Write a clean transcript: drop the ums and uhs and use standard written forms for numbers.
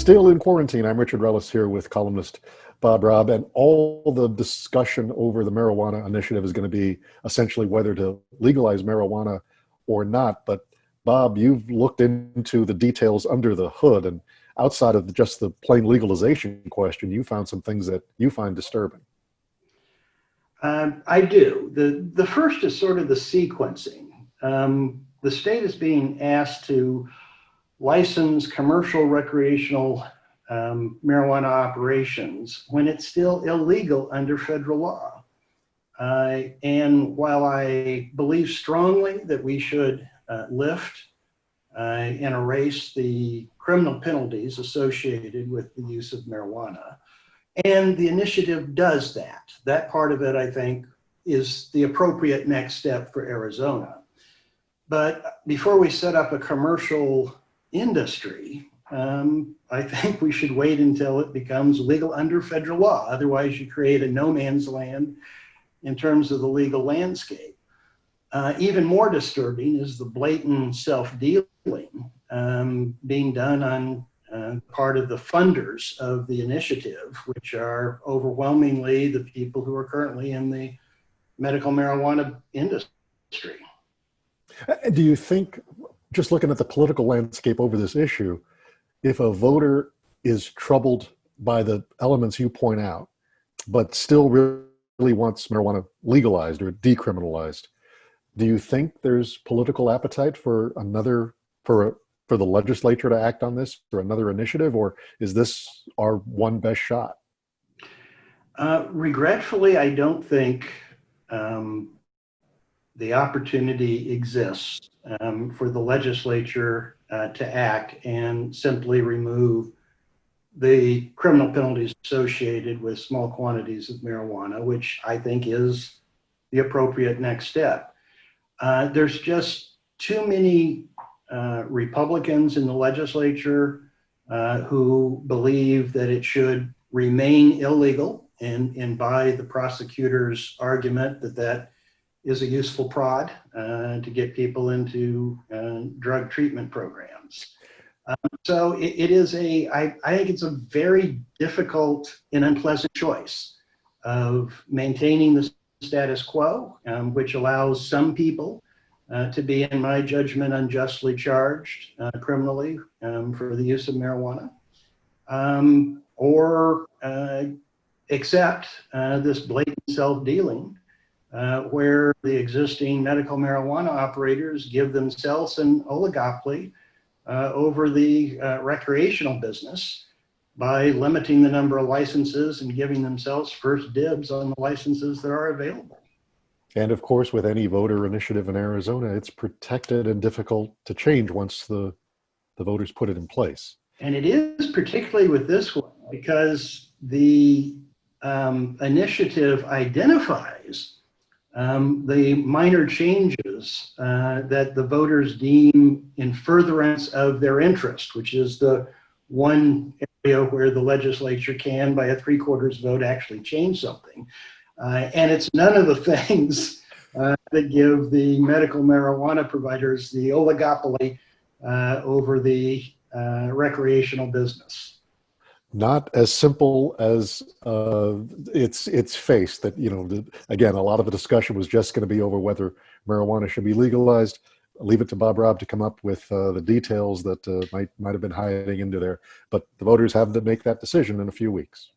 Still in quarantine. I'm Richard Rellis here with columnist Bob Robb, and all the discussion over the marijuana initiative is going to be essentially whether to legalize marijuana or not. But Bob, you've looked into the details under the hood, and outside of just the plain legalization question, you found some things that you find disturbing. I do. The first is sort of the sequencing. The state is being asked to license commercial recreational marijuana operations when it's still illegal under federal law. And while I believe strongly that we should lift and erase the criminal penalties associated with the use of marijuana, and the initiative does that. That part of it, I think, is the appropriate next step for Arizona. But before we set up a commercial industry, I think we should wait until it becomes legal under federal law. Otherwise, you create a no man's land in terms of the legal landscape. Even more disturbing is the blatant self-dealing being done on part of the funders of the initiative, which are overwhelmingly the people who are currently in the medical marijuana industry. Do you think, just looking at the political landscape over this issue, if a voter is troubled by the elements you point out, but still really wants marijuana legalized or decriminalized, do you think there's political appetite for for the legislature to act on this or another initiative, or is this our one best shot? Regretfully, I don't think the opportunity exists for the legislature to act and simply remove the criminal penalties associated with small quantities of marijuana, which I think is the appropriate next step. There's just too many Republicans in the legislature who believe that it should remain illegal and by the prosecutor's argument that is a useful prod to get people into drug treatment programs. So it is I think it's a very difficult and unpleasant choice of maintaining the status quo, which allows some people to be, in my judgment, unjustly charged criminally for the use of marijuana, or accept this blatant self-dealing where the existing medical marijuana operators give themselves an oligopoly over the recreational business by limiting the number of licenses and giving themselves first dibs on the licenses that are available. And of course, with any voter initiative in Arizona, it's protected and difficult to change once the voters put it in place. And it is particularly with this one because the initiative identifies the minor changes that the voters deem in furtherance of their interest, which is the one area where the legislature can, by a 3/4 vote, actually change something. And it's none of the things that give the medical marijuana providers the oligopoly over the recreational business. Not as simple as it's faced. That, again, a lot of the discussion was just going to be over whether marijuana should be legalized. I'll leave it to Bob Robb to come up with the details that might have been hiding into there. But the voters have to make that decision in a few weeks.